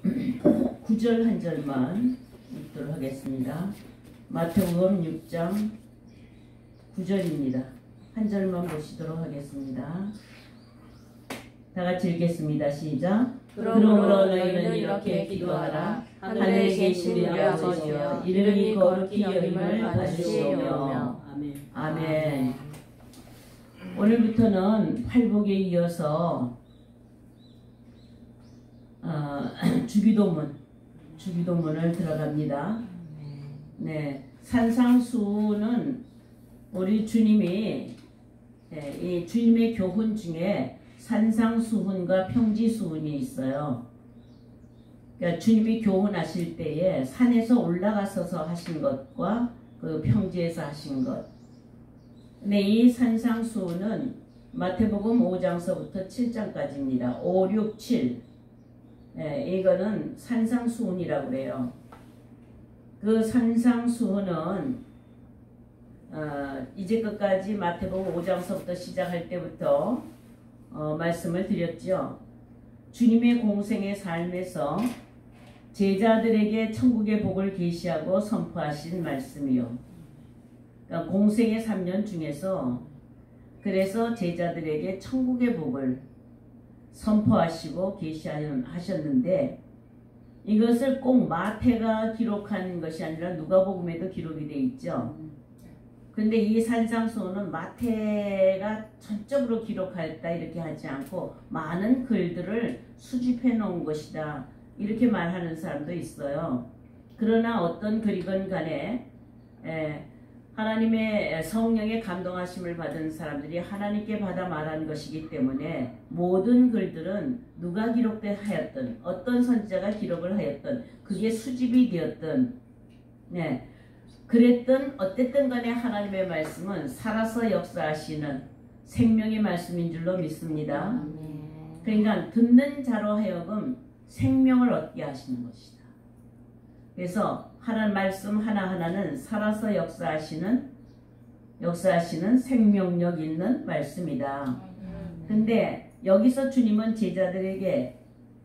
9절 한 절만 읽도록 하겠습니다. 마태복음 6장 9절입니다. 한 절만 보시도록 하겠습니다. 다 같이 읽겠습니다. 시작. 그러므로 너희는 이렇게 기도하라. 하늘에 계신 우리 아버지여, 이름이 거룩히 여김을 받으시오며. 아멘. 오늘부터는 팔복에 이어서 주기도문을 들어갑니다. 네, 산상수훈은 우리 주님이 이 주님의 교훈 중에 산상수훈과 평지수훈이 있어요. 그러니까 주님이 교훈하실 때에 산에서 올라가서서 하신 것과 그 평지에서 하신 것. 근데 이 산상수훈은 마태복음 5장서부터 7장까지입니다. 5, 6, 7. 이거는 산상수훈이라고 그래요. 그 산상수훈은 이제 끝까지 마태복음 5장서부터 시작할 때부터 말씀을 드렸죠. 주님의 공생의 삶에서 제자들에게 천국의 복을 계시하고 선포하신 말씀이요. 그러니까 공생의 3년 중에서 그래서 제자들에게 천국의 복을 선포하시고 계시하셨는데 이것을 꼭 마태가 기록한 것이 아니라 누가복음에도 기록이 되어 있죠. 근데 이 산상수훈은 마태가 전적으로 기록했다 이렇게 하지 않고 많은 글들을 수집해 놓은 것이다 이렇게 말하는 사람도 있어요. 그러나 어떤 글이건 간에 하나님의 성령의 감동하심을 받은 사람들이 하나님께 받아 말한 것이기 때문에 모든 글들은 누가 기록하였든 어떤 선지자가 기록을 하였든 그게 수집이 되었든 그랬든 어쨌든 간에 하나님의 말씀은 살아서 역사하시는 생명의 말씀인 줄로 믿습니다. 그러니까 듣는 자로 하여금 생명을 얻게 하시는 것이다. 그래서 하나님 말씀 하나하나는 살아서 역사하시는 생명력 있는 말씀이다. 근데 여기서 주님은 제자들에게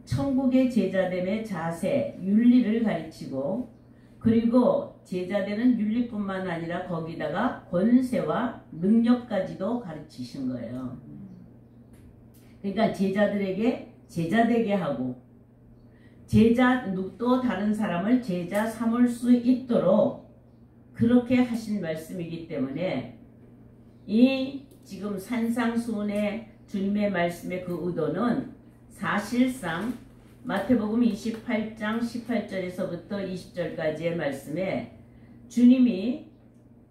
천국의 제자됨의 자세, 윤리를 가르치고 그리고 제자되는 윤리뿐만 아니라 거기다가 권세와 능력까지도 가르치신 거예요. 그러니까 제자들에게 제자되게 하고 또 다른 사람을 제자 삼을 수 있도록 그렇게 하신 말씀이기 때문에 이 지금 산상수훈의 주님의 말씀의 그 의도는 사실상 마태복음 28장 18절에서부터 20절까지의 말씀에 주님이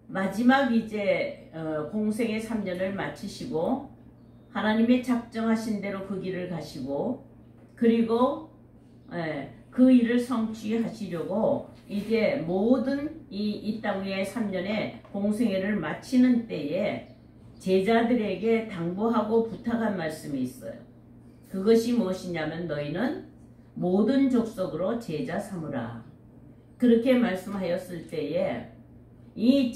마지막 이제 공생의 3년을 마치시고 하나님의 작정하신 대로 그 길을 가시고 그리고 그 일을 성취하시려고 이제 모든 이 땅 위의 3년의 공생애를 마치는 때에 제자들에게 당부하고 부탁한 말씀이 있어요. 그것이 무엇이냐면 너희는 모든 족속으로 제자 삼으라. 그렇게 말씀하였을 때에 이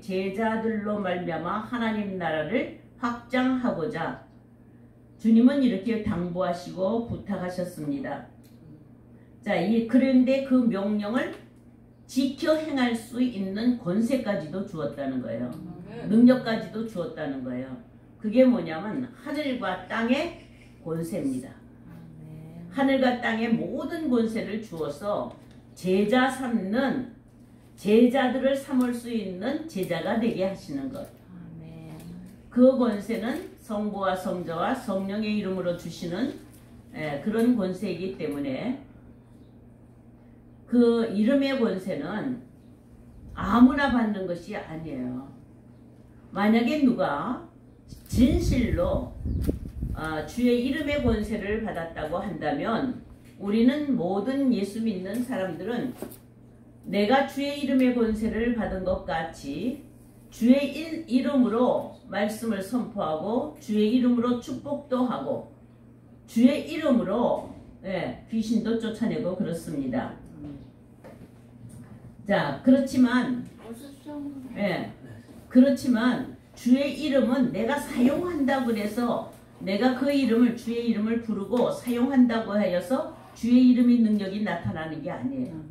제자들로 말미암아 하나님 나라를 확장하고자 주님은 이렇게 당부하시고 부탁하셨습니다. 자, 그런데 그 명령을 지켜 행할 수 있는 권세까지도 주었다는 거예요. 능력까지도 주었다는 거예요. 그게 뭐냐면 하늘과 땅의 권세입니다. 하늘과 땅의 모든 권세를 주어서 제자들을 삼을 수 있는 제자가 되게 하시는 것. 그 권세는 성부와 성자와 성령의 이름으로 주시는 그런 권세이기 때문에 그 이름의 권세는 아무나 받는 것이 아니에요. 만약에 누가 진실로 주의 이름의 권세를 받았다고 한다면 우리는 모든 예수 믿는 사람들은 내가 주의 이름의 권세를 받은 것 같이 주의 이름으로 말씀을 선포하고 주의 이름으로 축복도 하고 주의 이름으로 귀신도 쫓아내고 그렇습니다. 자, 그렇지만 주의 이름은 내가 사용한다고 그래서 내가 그 이름을 주의 이름을 부르고 사용한다고 하여서 주의 이름의 능력이 나타나는 게 아니에요.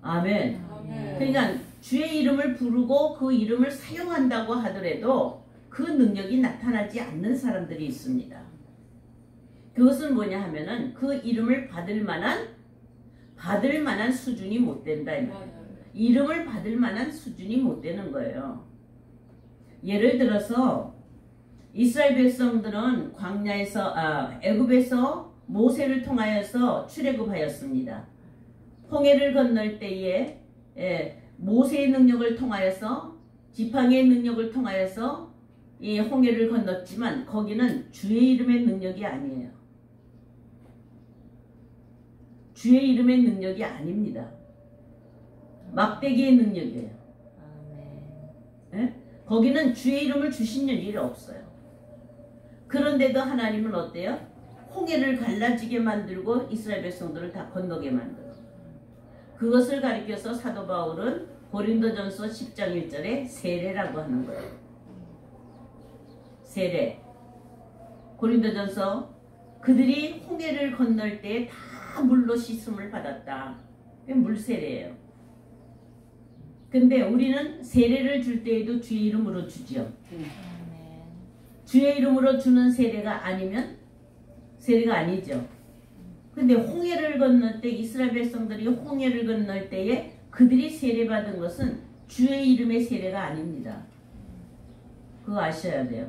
아멘. 그러니까 주의 이름을 부르고 그 이름을 사용한다고 하더라도 그 능력이 나타나지 않는 사람들이 있습니다. 그것은 뭐냐 하면은 그 이름을 받을 만한 수준이 못 된다. 이름을 받을 만한 수준이 못 되는 거예요. 예를 들어서 이스라엘 백성들은 애굽에서 모세를 통하여서 출애굽하였습니다. 홍해를 건널 때에 모세의 능력을 통하여서 지팡이의 능력을 통하여서 이 홍해를 건넜지만 거기는 주의 이름의 능력이 아니에요. 주의 이름의 능력이 아닙니다. 막대기의 능력이에요. 거기는 주의 이름을 주신 일이 없어요. 그런데도 하나님은 어때요? 홍해를 갈라지게 만들고 이스라엘 백성들을 다 건너게 만들어. 그것을 가리켜서 사도 바울은 고린도전서 10장 1절에 세례라고 하는 거예요. 세례. 고린도전서 그들이 홍해를 건널 때 다 물로 씻음을 받았다. 그게 물세례예요. 근데 우리는 세례를 줄 때에도 주의 이름으로 주지요. 주의 이름으로 주는 세례가 아니면 세례가 아니죠. 근데 홍해를 건널 때 이스라엘 백성들이 홍해를 건널 때에 그들이 세례받은 것은 주의 이름의 세례가 아닙니다. 그거 아셔야 돼요.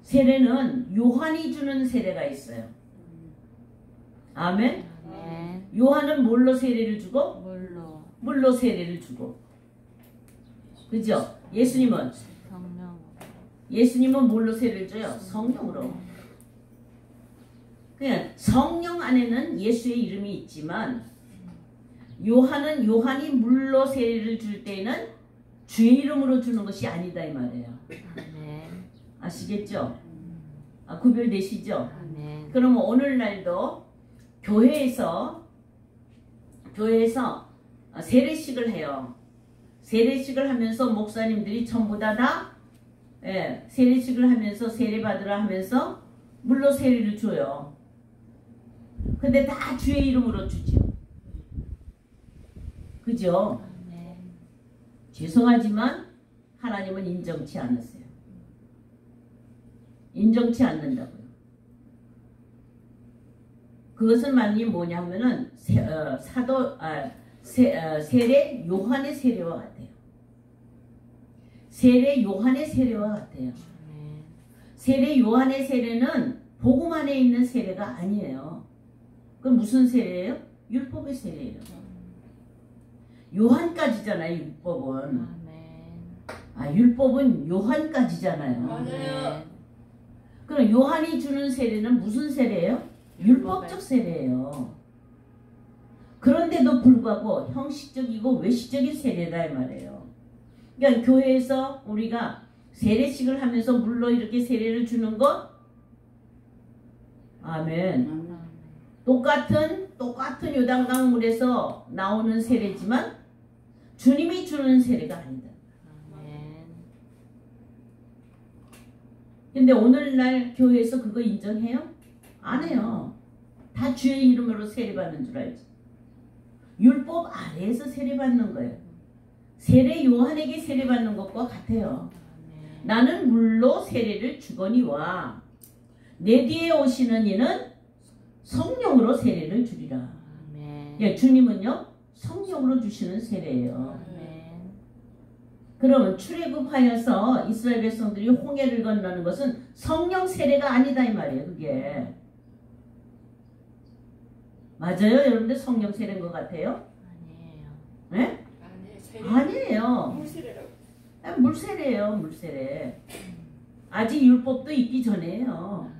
세례는 요한이 주는 세례가 있어요. 아멘. 요한은 뭘로 세례를 주고? 물로 세례를 주고. 그죠? 예수님은 뭘로 세례를 줘요? 성령으로. 그냥 성령 안에는 예수의 이름이 있지만 요한이 물로 세례를 줄 때는 주의 이름으로 주는 것이 아니다 이 말이에요. 아시겠죠? 구별되시죠? 그러면 오늘날도 교회에서 세례식을 해요. 세례식을 하면서 목사님들이 전부 다 세례식을 하면서 세례받으라 하면서 물로 세례를 줘요. 근데 다 주의 이름으로 주죠. 그죠? 죄송하지만 하나님은 인정치 않으세요. 인정치 않는다고요. 그것은 만약에 뭐냐 하면은 세례 요한의 세례와 같아요. 세례 요한의 세례와 같아요. 세례 요한의 세례는 복음 안에 있는 세례가 아니에요. 그럼 무슨 세례예요? 율법의 세례예요. 요한까지잖아요. 율법은. 율법은 요한까지잖아요. 그럼 요한이 주는 세례는 무슨 세례예요? 율법적 세례예요. 그런데도 불구하고 형식적이고 외식적인 세례다 이 말이에요. 그러니까 교회에서 우리가 세례식을 하면서 물로 이렇게 세례를 주는 것, 아멘. 똑같은 요단강 물에서 나오는 세례지만 주님이 주는 세례가 아니다. 근데 오늘날 교회에서 그거 인정해요? 안 해요. 다 주의 이름으로 세례받는 줄 알지. 율법 아래에서 세례받는 거예요. 세례 요한에게 세례받는 것과 같아요. 나는 물로 세례를 주거니와 내 뒤에 오시는 이는 성령으로 세례를 주리라. 예, 주님은요 성령으로 주시는 세례예요. 그러면 출애굽하여서 이스라엘 백성들이 홍해를 건너는 것은 성령 세례가 아니다 이 말이에요. 그게 맞아요? 여러분들 성령 세례인 것 같아요? 아니에요. 네? 아니에요. 물세례라고. 물세례예요. 물세례. 아직 율법도 있기 전에요.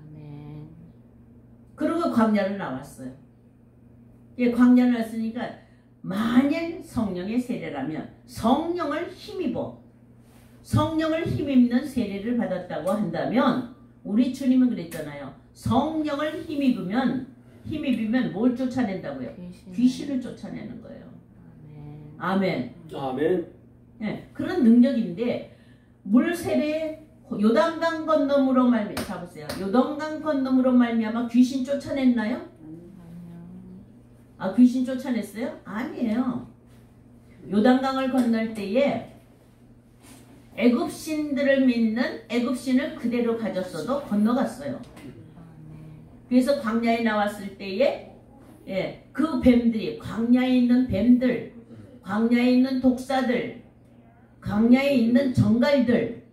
그리고 광야를 나왔어요. 예, 광야를 나왔으니까 만일 성령의 세례라면 성령을 힘입는 세례를 받았다고 한다면 우리 주님은 그랬잖아요. 성령을 힘입으면 뭘 쫓아낸다고요? 귀신을 쫓아내는 거예요. 아멘. 아멘. 네, 그런 능력인데 물 세례, 요단강 건너므로 잡으세요. 요단강 건너므로 말미암아 귀신 쫓아냈나요? 아, 귀신 쫓아냈어요? 아니에요. 요단강을 건널 때에 애굽신들을 믿는 애굽신을 그대로 가졌어도 건너갔어요. 그래서 광야에 나왔을 때에 그 뱀들이, 광야에 있는 뱀들, 광야에 있는 독사들, 광야에 있는 정갈들,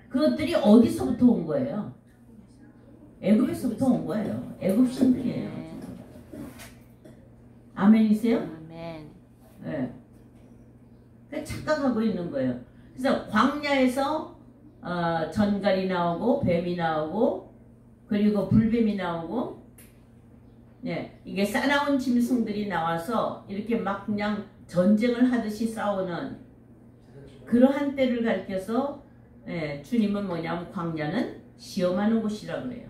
그것들이 어디서부터 온 거예요? 애굽에서부터 온 거예요. 애굽신들이에요. 아멘이세요? 아멘. 네. 착각하고 있는 거예요. 그래서 광야에서 전갈이 나오고 뱀이 나오고 그리고 불뱀이 나오고 이게 싸나운 짐승들이 나와서 이렇게 막 그냥 전쟁을 하듯이 싸우는 그러한 때를 가리켜서 주님은 뭐냐면 광야는 시험하는 곳이라고 그래요.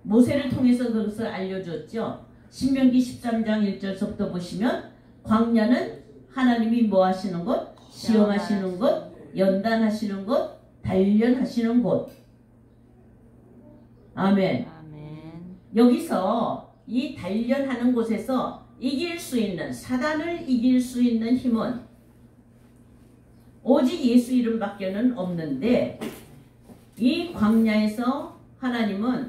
모세를 통해서 그것을 알려줬죠. 신명기 13장 1절서부터 보시면 광야는 하나님이 뭐 하시는 곳? 시험하시는 곳, 연단하시는 곳, 단련하시는 곳. 아멘. 여기서 이 단련하는 곳에서 이길 수 있는, 사단을 이길 수 있는 힘은 오직 예수 이름밖에는 없는데, 이 광야에서 하나님은요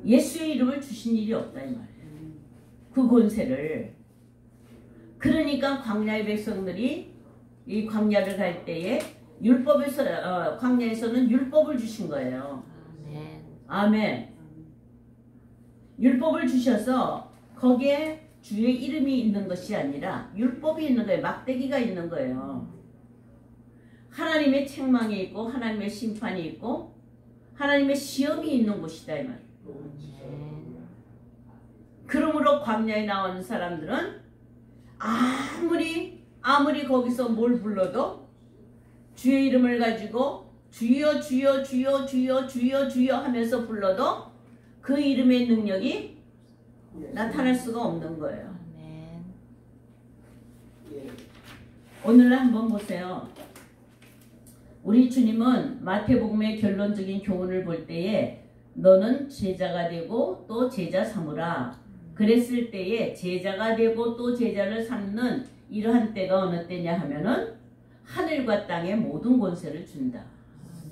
예수의 이름을 주신 일이 없다 이 말이에요. 그 권세를. 그러니까 광야의 백성들이 이 광야를 갈 때에 율법에서 광야에서는 율법을 주신 거예요. 아멘. 율법을 주셔서 거기에 주의 이름이 있는 것이 아니라 율법이 있는 거예요. 막대기가 있는 거예요. 하나님의 책망이 있고 하나님의 심판이 있고 하나님의 시험이 있는 곳이다 이 말이에요. 그러므로 광야에 나오는 사람들은 아무리 거기서 뭘 불러도 주의 이름을 가지고 주여 주여 주여 주여 주여 주여 하면서 불러도 그 이름의 능력이 나타날 수가 없는 거예요. 오늘날 한번 보세요. 우리 주님은 마태복음의 결론적인 교훈을 볼 때에 너는 제자가 되고 또 제자 삼으라. 그랬을 때에 제자가 되고 또 제자를 삼는 이러한 때가 어느 때냐 하면은 하늘과 땅의 모든 권세를 준다.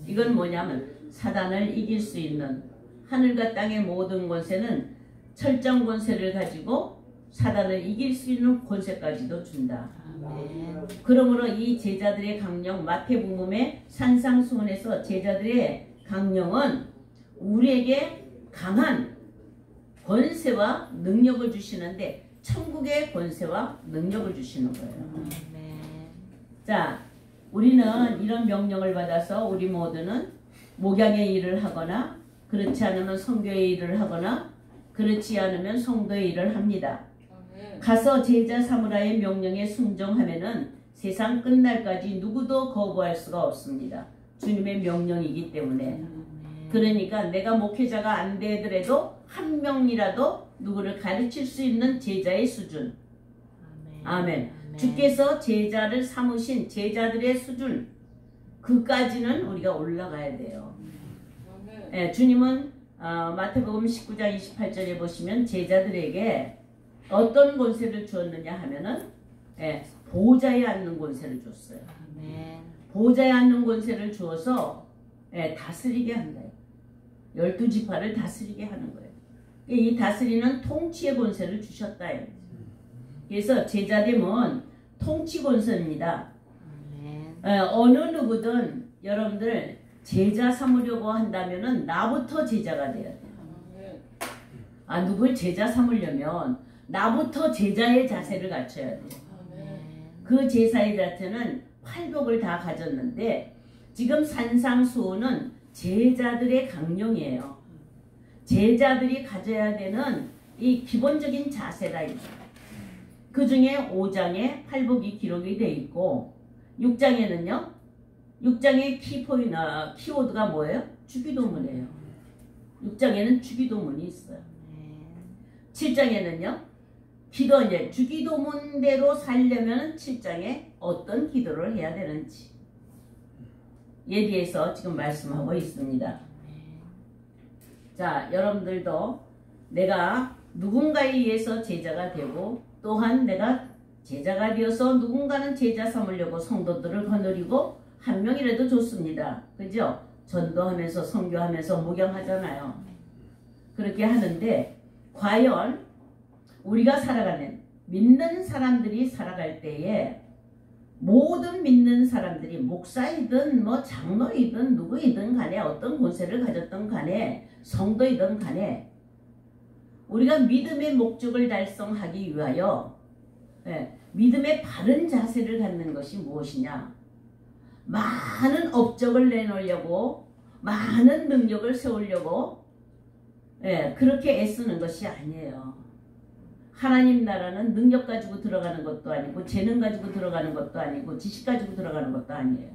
이건 뭐냐면 사단을 이길 수 있는 하늘과 땅의 모든 권세는 철장 권세를 가지고 사단을 이길 수 있는 권세까지도 준다. 그러므로 이 제자들의 강령, 마태복음의 산상수훈에서 제자들의 강령은 우리에게 강한 권세와 능력을 주시는데 천국의 권세와 능력을 주시는 거예요. 자, 우리는 이런 명령을 받아서 우리 모두는 목양의 일을 하거나 그렇지 않으면 선교의 일을 하거나 그렇지 않으면 성도의 일을 합니다. 가서 제자 사무라의 명령에 순종하면은 세상 끝날까지 누구도 거부할 수가 없습니다. 주님의 명령이기 때문에. 그러니까 내가 목회자가 안 되더라도 한 명이라도 누구를 가르칠 수 있는 제자의 수준. 아멘. 주께서 제자를 삼으신 제자들의 수준, 그까지는 우리가 올라가야 돼요. 주님은 마태복음 19장 28절에 보시면 제자들에게 어떤 권세를 주었느냐 하면은 보좌에 앉는 권세를 줬어요. 보좌에 앉는 권세를 주어서 다스리게 한다. 12지파를 다스리게 하는 거예요. 이 다스리는 통치의 권세를 주셨다. 그래서 제자됨은 통치 권세입니다. 어느 누구든 여러분들 제자 삼으려고 한다면은 나부터 제자가 돼야 돼요. 누굴 제자 삼으려면 나부터 제자의 자세를 갖춰야 돼요. 그 제사의 자체는 팔복을 다 가졌는데 지금 산상수훈은 제자들의 강령이에요. 제자들이 가져야 되는 이 기본적인 자세가 있어요. 그 중에 5장에 팔복이 기록이 되어 있고 6장에는요. 6장의 키워드가 뭐예요? 주기도문이에요. 6장에는 주기도문이 있어요. 7장에는요. 주기도문대로 살려면 7장에 어떤 기도를 해야 되는지 대해서 지금 말씀하고 있습니다. 자, 여러분들도 내가 누군가에 의해서 제자가 되고 또한 내가 제자가 되어서 누군가는 제자 삼으려고 성도들을 거느리고 한 명이라도 좋습니다. 그죠? 전도하면서 선교하면서 목양하잖아요. 그렇게 하는데 과연 우리가 살아가는 믿는 사람들이 살아갈 때에 모든 믿는 사람들이 목사이든 뭐 장로이든 누구이든 간에 어떤 권세를 가졌던 간에 성도이든 간에 우리가 믿음의 목적을 달성하기 위하여 믿음의 바른 자세를 갖는 것이 무엇이냐? 많은 업적을 내놓으려고 많은 능력을 세우려고 그렇게 애쓰는 것이 아니에요. 하나님 나라는 능력 가지고 들어가는 것도 아니고 재능 가지고 들어가는 것도 아니고 지식 가지고 들어가는 것도 아니에요.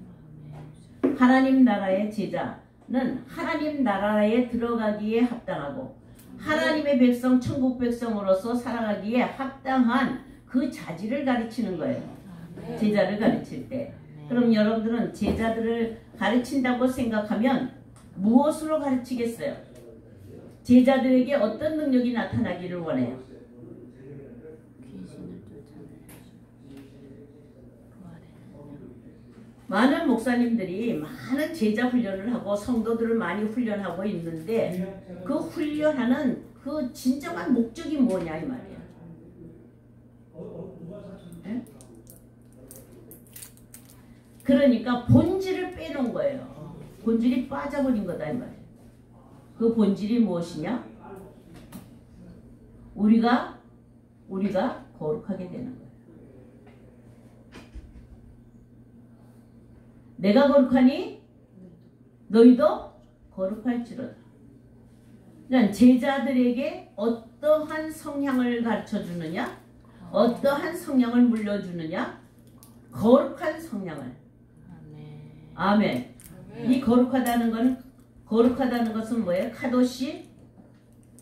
하나님 나라의 제자는 하나님 나라에 들어가기에 합당하고 하나님의 백성 천국 백성으로서 살아가기에 합당한 그 자질을 가르치는 거예요. 제자를 가르칠 때. 그럼 여러분들은 제자들을 가르친다고 생각하면 무엇으로 가르치겠어요? 제자들에게 어떤 능력이 나타나기를 원해요? 많은 목사님들이 많은 제자 훈련을 하고 성도들을 많이 훈련하고 있는데 그 훈련하는 그 진정한 목적이 뭐냐 이 말이야. 네? 그러니까 본질을 빼놓은 거예요. 본질이 빠져버린 거다 이 말이야. 그 본질이 무엇이냐? 우리가 거룩하게 되는 거예요. 내가 거룩하니 너희도 거룩할지로다. 그러니까 제자들에게 어떠한 성향을 가르쳐 주느냐? 어떠한 성향을 물려주느냐? 거룩한 성향을. 아멘. 이 거룩하다는 것은 뭐예요? 카도시?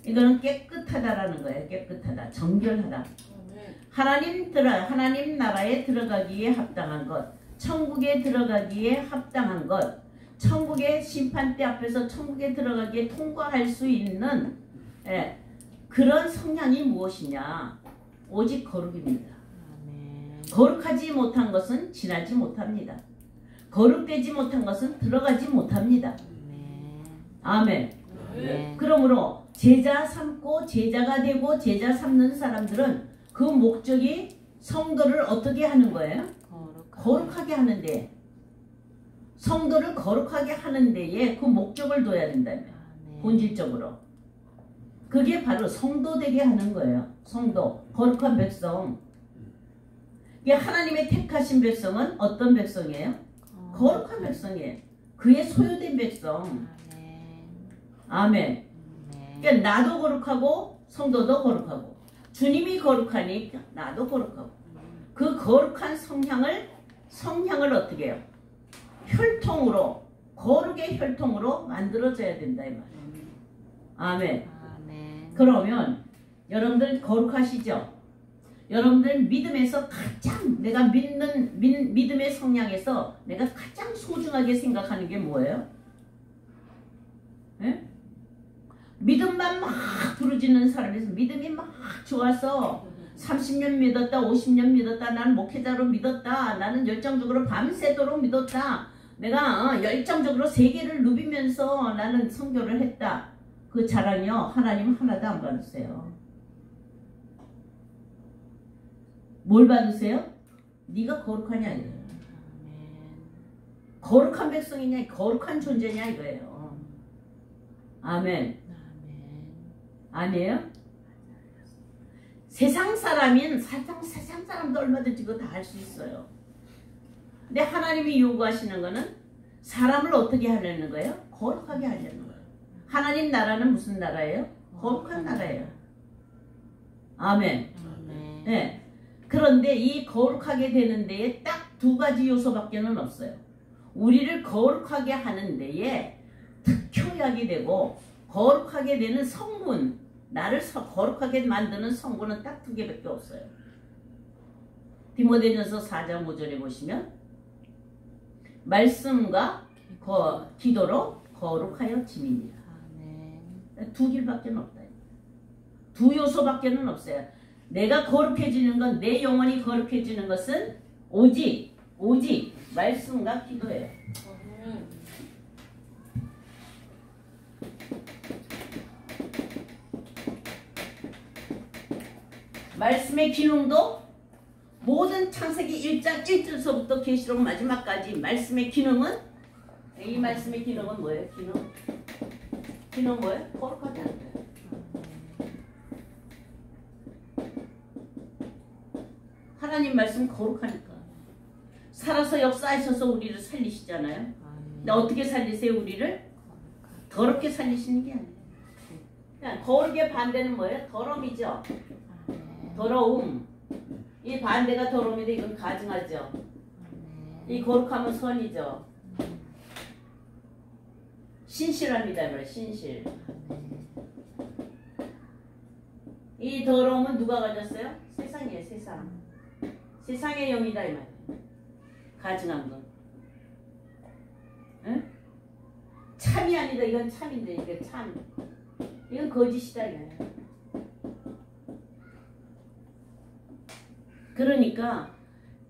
이거는 깨끗하다라는 거예요. 깨끗하다. 정결하다. 하나님 나라에 들어가기에 합당한 것. 천국에 들어가기에 합당한 것, 천국의 심판대 앞에서 천국에 들어가기에 통과할 수 있는 그런 성향이 무엇이냐? 오직 거룩입니다. 거룩하지 못한 것은 지나지 못합니다. 거룩되지 못한 것은 들어가지 못합니다. 아멘. 그러므로 제자 삼고 제자가 되고 제자 삼는 사람들은 그 목적이 성도를 어떻게 하는 거예요? 거룩하게 하는데 성도를 거룩하게 하는 데에 그 목적을 둬야 된다며. 본질적으로 그게 바로 성도 되게 하는 거예요. 성도, 거룩한 백성. 이게 하나님의 택하신 백성은 어떤 백성이에요? 거룩한 백성이에요. 그의 소유된 백성. 아멘. 그러니까 나도 거룩하고 성도도 거룩하고 주님이 거룩하니 나도 거룩하고 그 거룩한 성향을 어떻게 해요? 혈통으로, 거룩의 혈통으로 만들어져야 된다 이 말이에요. 아멘. 그러면 여러분들 거룩하시죠? 여러분들 믿음에서 가장 내가 믿는 믿음의 성향에서 내가 가장 소중하게 생각하는 게 뭐예요? 예? 믿음만 막 부르짖는 사람에서 믿음이 막 좋아서 30년 믿었다, 50년 믿었다, 나는 목회자로 믿었다, 나는 열정적으로 밤새도록 믿었다, 내가 열정적으로 세계를 누비면서 나는 선교를 했다. 그 자랑이요 하나님 하나도 안 받으세요. 뭘 받으세요? 네가 거룩하냐 이거예요. 거룩한 백성이냐, 거룩한 존재냐 이거예요. 아멘. 아니에요? 세상 사람도 얼마든지 그거 다 할 수 있어요. 근데 하나님이 요구하시는 거는 사람을 어떻게 하려는 거예요? 거룩하게 하려는 거예요. 하나님 나라는 무슨 나라예요? 거룩한 나라예요. 아멘. 네. 그런데 이 거룩하게 되는 데에 딱 두 가지 요소밖에는 없어요. 우리를 거룩하게 하는 데에 특효약이 되고 거룩하게 되는 성분, 나를 거룩하게 만드는 성분은 딱 두 개밖에 없어요. 디모데전서 4장 5절에 보시면 말씀과 기도로 거룩하여 짐이니라. 아멘. 두 길밖에 없다. 두 요소밖에는 없어요. 내가 거룩해지는 건, 내 영혼이 거룩해지는 것은 오직 말씀과 기도예요. 말씀의 기능도 모든 창세기 1장 1절서부터 계시록 마지막까지 말씀의 기능은, 이 말씀의 기능은 뭐예요? 기능 뭐예요? 거룩하게 하는 거예요. 하나님 말씀 거룩하니까. 살아서 역사하셔서 우리를 살리시잖아요. 근데 어떻게 살리세요? 우리를 더럽게 살리시는 게 아니에요. 그냥 거룩의 반대는 뭐예요? 더러움이죠. 더러움. 이 반대가 더러움인데 이건 가증하죠. 이 거룩함은 선이죠. 신실합니다. 말이에요. 신실. 이 더러움은 누가 가졌어요? 세상이에요. 세상. 세상의 영이다 이 말이에요. 가증한 건. 응? 참이 아니다. 이건 참인데 이게 참. 이건 거짓이다 이거예요. 그러니까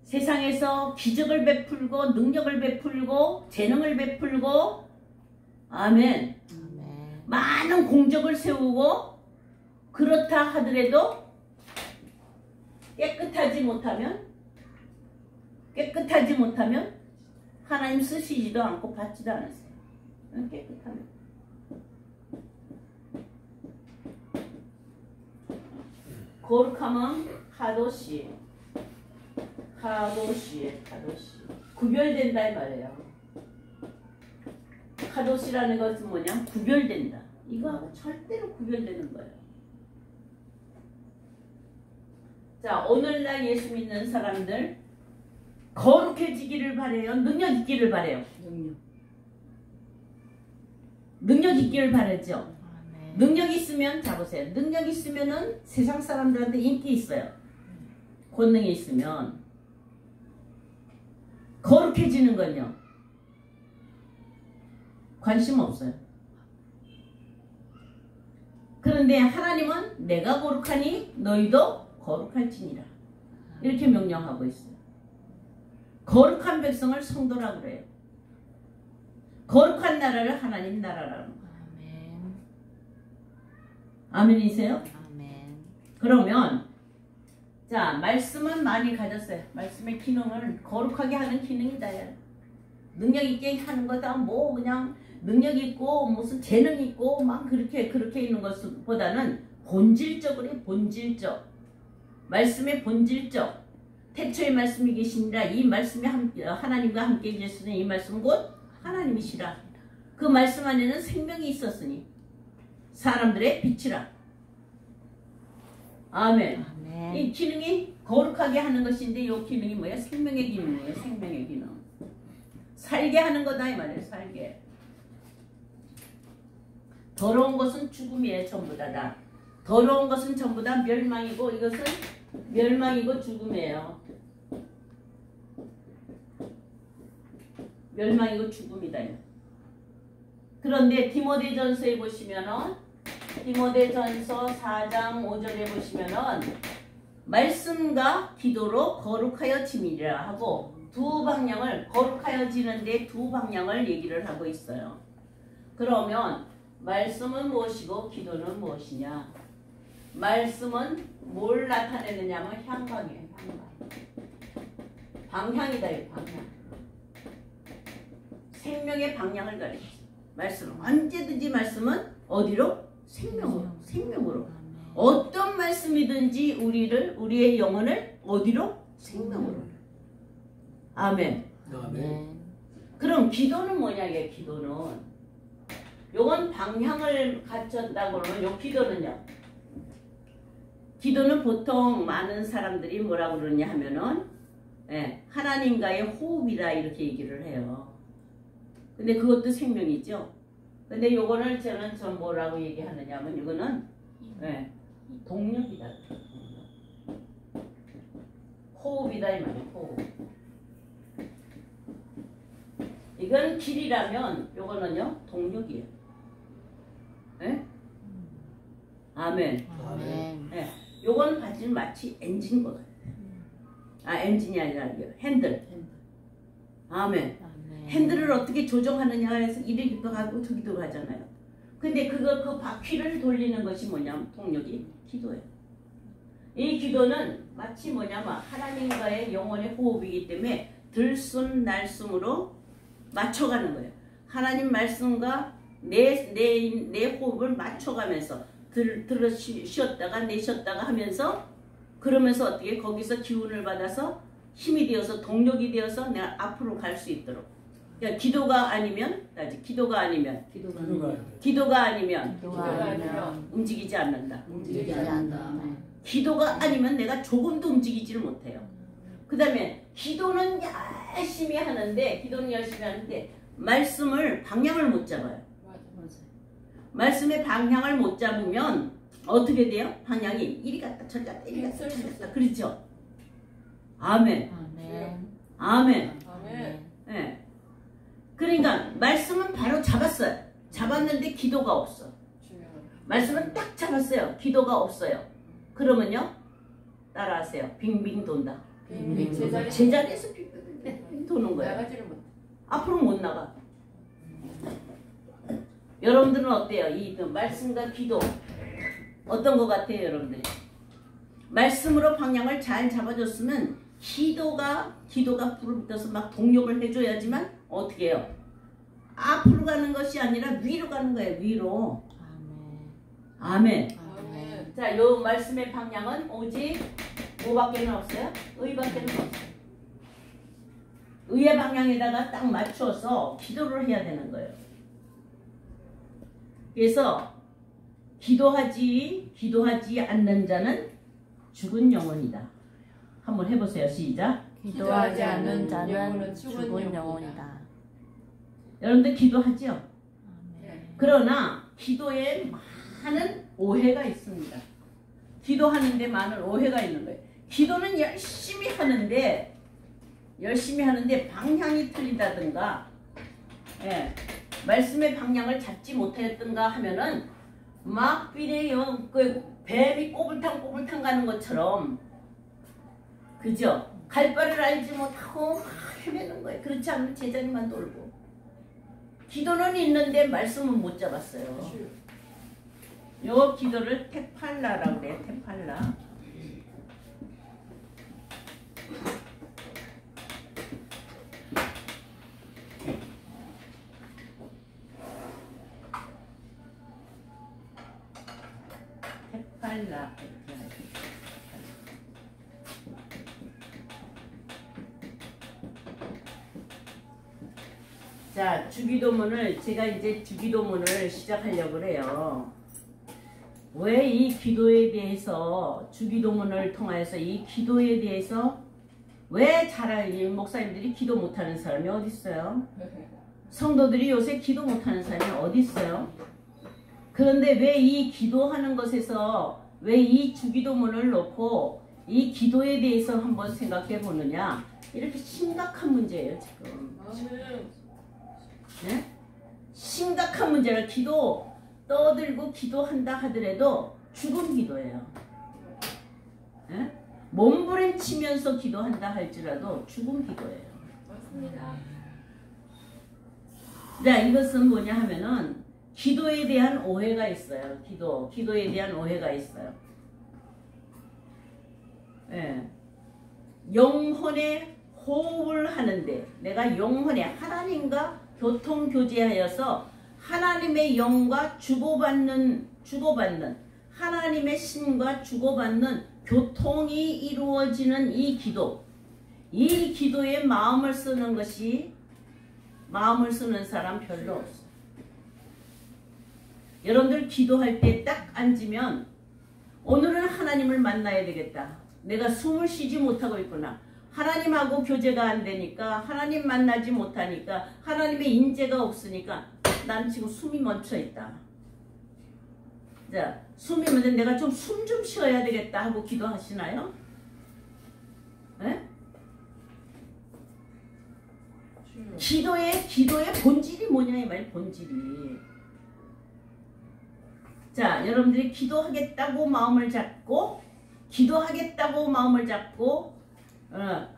세상에서 기적을 베풀고 능력을 베풀고 재능을 베풀고 아멘. 많은 공적을 세우고 그렇다 하더라도 깨끗하지 못하면 하나님 쓰시지도 않고 받지도 않으세요. 깨끗하면. 거룩함은 카도시. 구별된다 이 말이에요. 카도시라는 것은 뭐냐? 구별된다. 이거하고 절대로 구별되는 거예요. 자, 오늘날 예수 믿는 사람들 거룩해지기를 바래요? 능력 있기를 바래요? 능력 있기를 바라죠. 능력 있으면, 자 보세요. 능력 있으면은 세상 사람들한테 인기 있어요. 권능이 있으면. 거룩해지는 건요, 관심 없어요. 그런데 하나님은 내가 거룩하니 너희도 거룩할지니라 이렇게 명령하고 있어요. 거룩한 백성을 성도라고 그래요. 거룩한 나라를 하나님 나라라는 거예요. 아멘이세요? 아멘. 그러면 자, 말씀은 많이 가졌어요. 말씀의 기능을 거룩하게 하는 기능이다. 능력 있게 하는 거다. 뭐 그냥 능력 있고 무슨 재능 있고 막 그렇게 있는 것보다는 본질적으로 본질적. 말씀의 본질적. 태초의 말씀이 계시니라. 이 말씀이 하나님과 함께 계시는 이 말씀 곧 하나님이시라. 그 말씀 안에는 생명이 있었으니 사람들의 빛이라. 아멘. 이 기능이 거룩하게 하는 것인데 이 기능이 뭐야? 생명의 기능이에요. 생명의 기능. 살게 하는 거다 이 말이에요. 살게. 더러운 것은 죽음이에요. 전부 다. 더러운 것은 전부 다 멸망이고 이것은 멸망이고 죽음이에요. 멸망이고 죽음이다. 그런데 디모데전서에 보시면은 디모데전서 4장 5절에 보시면은 말씀과 기도로 거룩하여 짐이라 하고 두 방향을 거룩하여 지는데 두 방향을 얘기를 하고 있어요. 그러면 말씀은 무엇이고 기도는 무엇이냐? 말씀은 뭘 나타내느냐면 향방이에요. 방향이다. 이 방향. 생명의 방향을 가리키죠. 말씀은 언제든지 말씀은 어디로? 생명으로. 어떤 말씀이든지 우리의 영혼을 어디로? 생명으로. 아멘. 그럼 기도는 뭐냐? 이게 기도는 요건 방향을 갖췄다고 그러면 요 기도는 보통 많은 사람들이 뭐라고 그러냐 하면은 하나님과의 호흡이다 이렇게 얘기를 해요. 근데 그것도 생명이죠. 근데 요거는 저는 뭐라고 얘기하느냐 하면 이거는 동력이다. 호흡이다 이 말이에요. 호흡. 이건 길이라면 요거는요 동력이에요. 네? 아멘. 아멘. 네. 요건 마치 엔진과 같아요. 엔진이 아니라 핸들. 아멘. 아멘. 핸들을 어떻게 조정하느냐 해서 이리도 가고 저기도 가잖아요. 근데 그 바퀴를 돌리는 것이 뭐냐면 동력이 기도예요. 이 기도는 마치 뭐냐면 하나님과의 영혼의 호흡이기 때문에 들숨 날숨으로 맞춰가는 거예요. 하나님 말씀과 내 호흡을 맞춰가면서 들어 쉬었다가 내쉬었다가 하면서 그러면서 어떻게 거기서 기운을 받아서 힘이 되어서 동력이 되어서 내가 앞으로 갈 수 있도록. 그러니까 기도가 아니면 움직이지 않는다. 기도가 아니면 내가 조금도 움직이지를 못해요. 그 다음에 기도는 열심히 하는데 말씀을 방향을 못 잡아요. 말씀의 방향을 못 잡으면 어떻게 돼요? 방향이 이리 갔다 저리 갔다 이리 갔다 저리 갔다. 그렇죠? 아멘. 아멘. 네. 그러니까 말씀은 바로 잡았어요. 잡았는데 기도가 없어. 말씀은 딱 잡았어요. 기도가 없어요. 그러면요 따라하세요. 빙빙 돈다. 제자리에서 빙빙 도는 거예요. 앞으로 못 나가. 여러분들은 어때요? 이 말씀과 기도 어떤 것 같아요, 여러분들이? 말씀으로 방향을 잘 잡아줬으면 기도가 불붙어서 막 동력을 해줘야지만 어떻게 해요? 앞으로 가는 것이 아니라 위로 가는 거예요. 위로. 아멘. 자, 요 말씀의 방향은 오직 뭐밖에는 없어요? 의밖에는 없어요. 의의 방향에다가 딱 맞춰서 기도를 해야 되는 거예요. 그래서 기도하지 않는 자는 죽은 영혼이다. 한번 해보세요. 시작. 기도하지 않는 자는 죽은 영혼이다. 여러분들 기도하죠? 그러나 기도에 많은 오해가 있습니다. 기도하는데 많은 오해가 있는 거예요. 기도는 열심히 하는데 방향이 틀리다든가 말씀의 방향을 잡지 못했던가 하면은 막 뱀이 꼬불탕 가는 것처럼 그죠? 갈 바를 알지 못하고 막 헤매는 거예요. 그렇지 않으면 제자리만 돌고. 기도는 있는데 말씀은 못 잡았어요. 요 기도를 테팔라라고 그래요. 테팔라. 테팔라. 자, 주기도문을 제가 이제 주기도문을 시작하려고 그래요. 왜 이 기도에 대해서 주기도문을 통해서 이 기도에 대해서 왜 목사님들이 기도 못하는 사람이 어디 있어요? 성도들이 요새 기도 못하는 사람이 어디 있어요? 그런데 왜 이 기도하는 것에서 왜 이 주기도문을 놓고 이 기도에 대해서 한번 생각해 보느냐? 이렇게 심각한 문제예요 지금. 네? 심각한 문제를 떠들고 기도한다 하더라도 죽은 기도예요. 네? 몸부림치면서 기도한다 할지라도 죽은 기도예요. 맞습니다. 자, 이것은 뭐냐 하면은 기도에 대한 오해가 있어요. 기도에 대한 오해가 있어요. 예. 영혼의 호흡을 하는데 내가 영혼의 하나님과 교통교제하여서 하나님의 영과 주고받는 하나님의 신과 주고받는 교통이 이루어지는 이 기도에 마음을 쓰는 사람 별로 없어요. 여러분들 기도할 때 딱 앉으면 오늘은 하나님을 만나야 되겠다. 내가 숨을 쉬지 못하고 있구나. 하나님하고 교제가 안 되니까 하나님 만나지 못하니까 하나님의 인재가 없으니까 난 지금 숨이 멈춰 있다. 자, 숨이 멈춰 내가 좀 숨 좀 쉬어야 되겠다 하고 기도하시나요? 네? 기도의 본질이 뭐냐 이 말, 본질이. 자, 여러분들이 기도하겠다고 마음을 잡고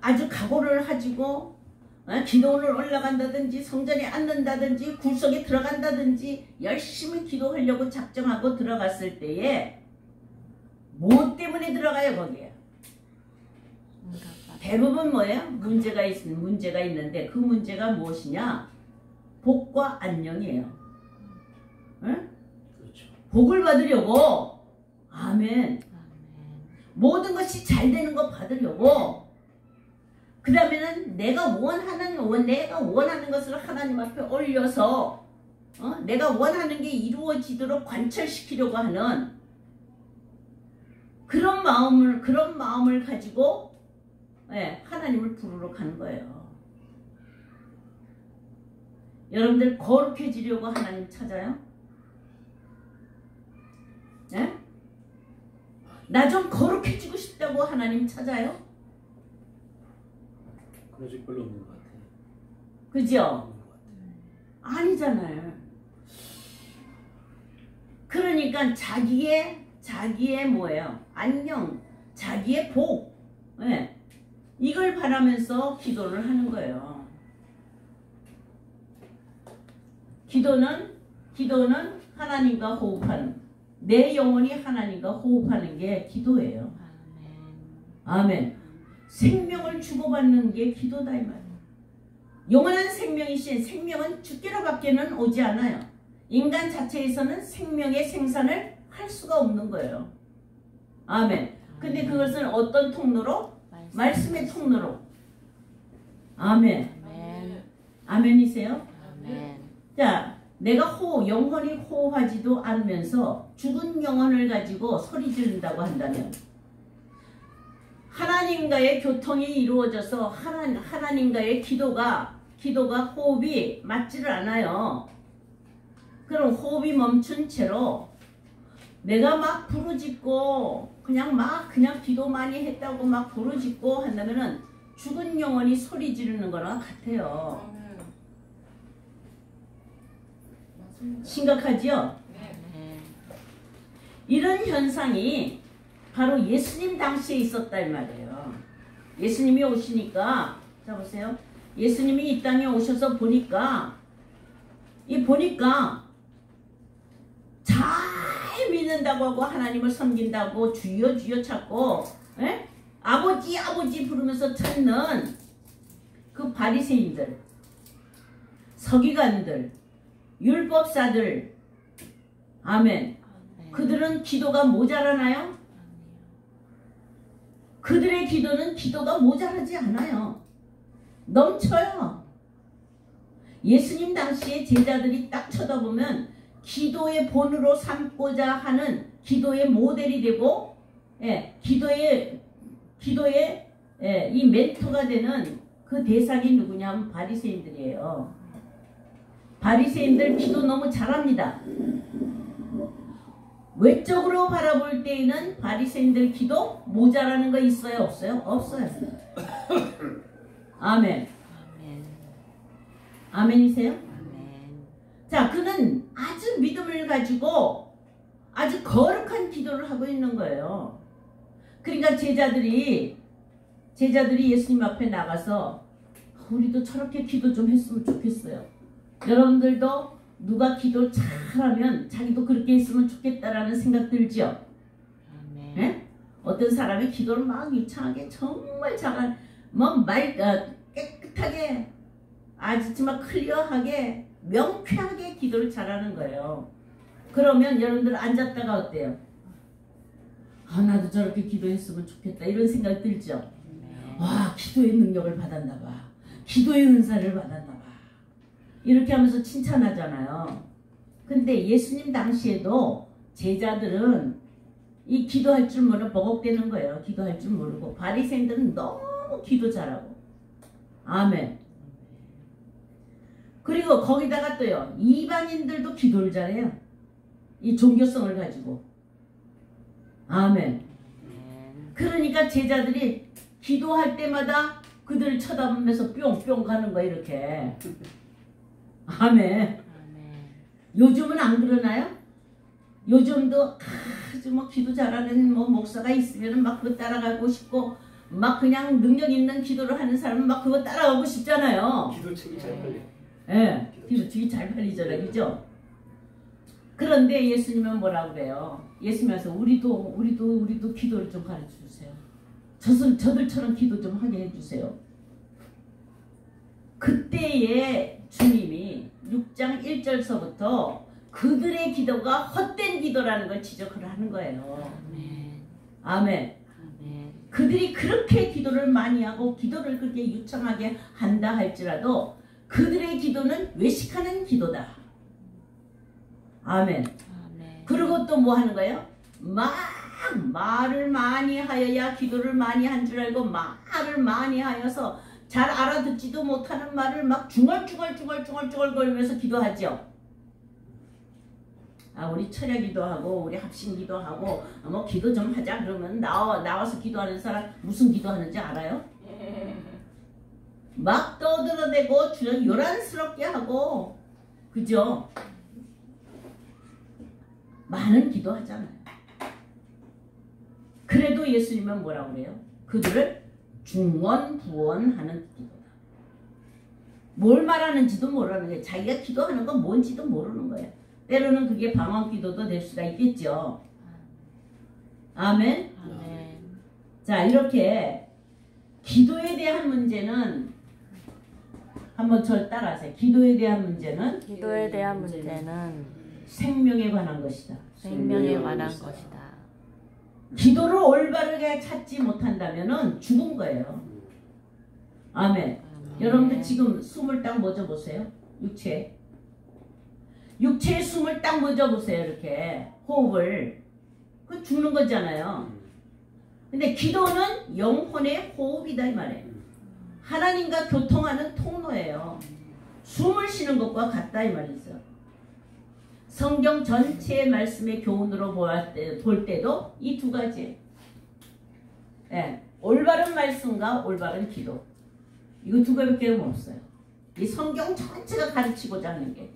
아주 각오를 가지고 기도를 올라간다든지 성전에 앉는다든지 굴속에 들어간다든지 열심히 기도하려고 작정하고 들어갔을 때에 뭐 때문에 들어가요 거기에? 대부분 뭐예요? 문제가 있는데 그 문제가 무엇이냐? 복과 안녕이에요. 응? 그렇죠. 복을 받으려고. 아멘. 모든 것이 잘 되는 거 받으려고. 그 다음에는 내가 원하는 것을 하나님 앞에 올려서 내가 원하는 게 이루어지도록 관철시키려고 하는 그런 마음을 가지고 하나님을 부르러 가는 거예요. 여러분들 거룩해지려고 하나님 찾아요? 네? 나 좀 거룩해지고 싶다고 하나님 찾아요? 그런 적 별로 없는 것 같아요. 그죠? 없는 것 같아요. 아니잖아요. 그러니까 자기의 뭐예요? 안녕, 자기의 복, 이걸 바라면서 기도를 하는 거예요. 기도는 하나님과 호흡하는, 내 영혼이 하나님과 호흡하는 게 기도예요. 아멘. 생명을 주고받는 게 기도다 이 말이에요. 영원한 생명이신 생명은 죽기로 밖에는 오지 않아요. 인간 자체에서는 생명의 생산을 할 수가 없는 거예요. 아멘. 근데 그것을 어떤 통로로? 말씀의 통로로. 아멘. 아멘이세요? 아멘. 자, 내가 영혼이 호흡하지도 않으면서 죽은 영혼을 가지고 소리 지른다고 한다면 하나님과의 교통이 이루어져서 하나님과의 기도가 호흡이 맞지를 않아요. 그럼 호흡이 멈춘 채로 내가 막 부르짖고 그냥 기도 많이 했다고 막 부르짖고 한다면은 죽은 영혼이 소리 지르는 거랑 같아요. 심각하지요? 이런 현상이 바로 예수님 당시에 있었다 이 말이에요. 예수님이 오시니까, 자 보세요. 예수님이 이 땅에 오셔서 보니까 잘 믿는다고 하고 하나님을 섬긴다고 주여 주여 찾고 아버지 아버지 부르면서 찾는 그 바리새인들, 서기관들, 율법사들, 아멘. 그들은 기도가 모자라나요? 그들의 기도는 기도가 모자라지 않아요. 넘쳐요. 예수님 당시에 제자들이 딱 쳐다보면 기도의 본으로 삼고자 하는 기도의 모델이 되고 기도의 이 멘토가 되는 그 대상이 누구냐면 바리새인들이에요. 바리새인들 기도 너무 잘합니다. 외적으로 바라볼 때에는 바리새인들 기도 모자라는 거 있어요? 없어요? 없어요. 아멘. 아멘이세요? 자, 그는 아주 믿음을 가지고 아주 거룩한 기도를 하고 있는 거예요. 그러니까 제자들이 예수님 앞에 나가서 우리도 저렇게 기도 좀 했으면 좋겠어요. 여러분들도 누가 기도 잘하면 자기도 그렇게 했으면 좋겠다라는 생각 들죠? 네? 어떤 사람이 기도를 막 유창하게 정말 잘한 깨끗하게 아주 정말 클리어하게 명쾌하게 기도를 잘하는 거예요. 그러면 여러분들 앉았다가 어때요? 나도 저렇게 기도했으면 좋겠다 이런 생각 들죠? 와, 기도의 능력을 받았나 봐. 기도의 은사를 받았나 봐. 이렇게 하면서 칭찬하잖아요. 근데 예수님 당시에도 제자들은 이 기도할 줄 모르고 버벅대는 거예요. 기도할 줄 모르고. 바리새인들은 너무 기도 잘하고. 아멘. 그리고 거기다가 또요, 이방인들도 기도를 잘해요. 이 종교성을 가지고. 아멘. 그러니까 제자들이 기도할 때마다 그들 쳐다보면서 뿅뿅 가는 거 이렇게. 아멘. 요즘은 안 그러나요? 요즘도 아주 뭐 기도 잘하는 뭐 목사가 있으면 막 그거 따라가고 싶고 막 그냥 능력 있는 기도를 하는 사람은 막 그거 따라가고 싶잖아요. 기도책이 잘 팔려. 예, 기도책이 잘 팔리잖아요, 그죠? 그런데 예수님은 뭐라고 그래요? 예수님께서 우리도 기도를 좀 가르쳐 주세요. 저들처럼 기도 좀 하게 해주세요. 그때에 주님이 6장 1절서부터 그들의 기도가 헛된 기도라는 걸 지적을 하는 거예요. 아멘. 그들이 그렇게 기도를 많이 하고 기도를 그렇게 유창하게 한다 할지라도 그들의 기도는 외식하는 기도다. 아멘. 그리고 또 뭐 하는 거예요? 말을 많이 하여야 기도를 많이 한 줄 알고 말을 많이 하여서 잘 알아듣지도 못하는 말을 막 중얼중얼 거리면서 기도하죠. 우리 철야 기도하고 우리 합심 기도하고 뭐 기도 좀 하자 그러면 나와서 기도하는 사람 무슨 기도하는지 알아요? 막 떠들어대고 요란스럽게 하고 그죠? 많은 기도하잖아요. 그래도 예수님은 뭐라고 그래요? 그들을 중언부언하는 기도다. 뭘 말하는지도 모르는 거예요. 자기가 기도하는 건 뭔지도 모르는 거예요. 때로는 그게 방언 기도도 될 수가 있겠죠. 아멘? 자, 이렇게 기도에 대한 문제는 한번 저를 따라하세요. 기도에 대한 문제는 생명에 관한 것이다. 생명에 관한 것이다. 기도를 올바르게 찾지 못한다면 죽은 거예요. 아멘. 여러분들 지금 숨을 딱 멎어보세요. 육체에 숨을 딱 멎어보세요. 이렇게 호흡을. 그 죽는 거잖아요. 근데 기도는 영혼의 호흡이다 이 말이에요. 하나님과 교통하는 통로예요. 숨을 쉬는 것과 같다 이 말이죠. 성경 전체의 말씀의 교훈으로 볼 때도 이 두 가지. 올바른 말씀과 올바른 기도. 이거 두 개밖에 없어요. 이 성경 전체가 가르치고자 하는 게.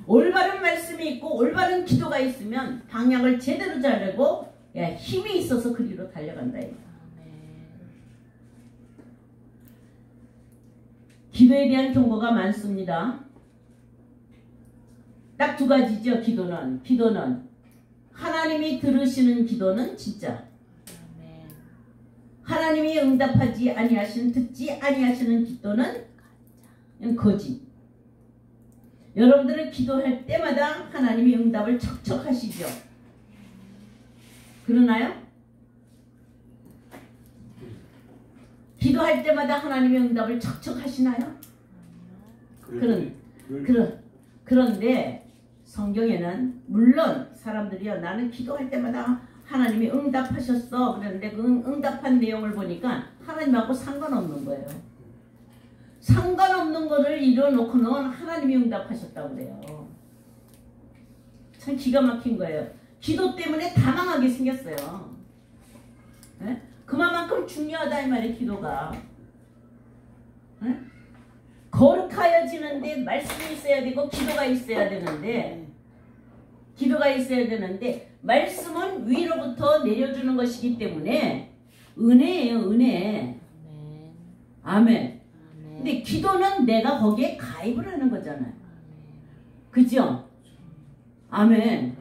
올바른 말씀이 있고 올바른 기도가 있으면 방향을 제대로 자르고 힘이 있어서 그리로 달려간다. 기도에 대한 경고가 많습니다. 딱 두 가지죠. 기도는 하나님이 들으시는 기도는 진짜, 하나님이 응답하지 아니하시는 듣지 아니하시는 기도는 거짓. 여러분들은 기도할 때마다 하나님이 응답을 척척 하시죠. 그러나요? 기도할 때마다 하나님이 응답을 척척 하시나요? 그런데 성경에는 물론 사람들이요, 나는 기도할 때마다 하나님이 응답하셨어 그랬는데 그 응답한 내용을 보니까 하나님하고 상관없는 거예요. 상관없는 거를 이뤄놓고는 하나님이 응답하셨다고 그래요. 참 기가 막힌 거예요. 기도 때문에 다 망하게 생겼어요. 네? 그만큼 중요하다 이 말이에요. 기도가. 네? 거룩하여지는데 말씀이 있어야 되고 기도가 있어야 되는데 말씀은 위로부터 내려주는 것이기 때문에 은혜예요. 은혜. 아멘. 근데 기도는 내가 거기에 가입을 하는 거잖아요. 그죠? 아멘.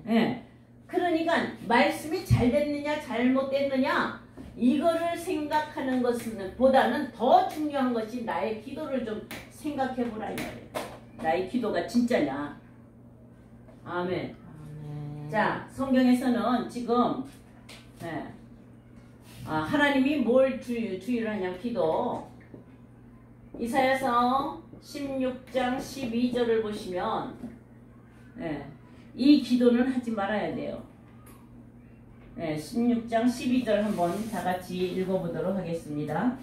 예. 그러니까 말씀이 잘 됐느냐 잘못됐느냐 이거를 생각하는 것은 보다는 더 중요한 것이 나의 기도를 좀 생각해 보라 이 말이에요. 나의 기도가 진짜냐. 아멘. 자, 성경에서는 지금 하나님이 뭘 주의를 하냐면 기도. 이사야서 16장 12절을 보시면 이 기도는 하지 말아야 돼요. 16장 12절 한번 다 같이 읽어보도록 하겠습니다.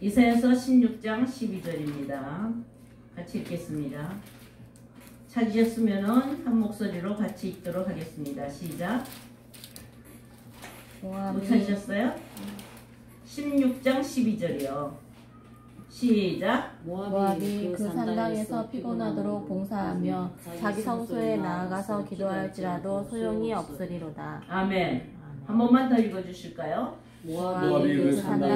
이사야서 16장 12절입니다. 같이 읽겠습니다. 찾으셨으면은 한 목소리로 같이 읽도록 하겠습니다. 시작. 못 모압이 찾으셨어요? 16장 12절이요. 시작. 모압이 그 산당에서 피곤하도록 봉사하며 자기 성소에 나아가서 기도할지라도 소용이 없으리로다. 아멘. 한 번만 더 읽어주실까요? 모압이 그 산당에서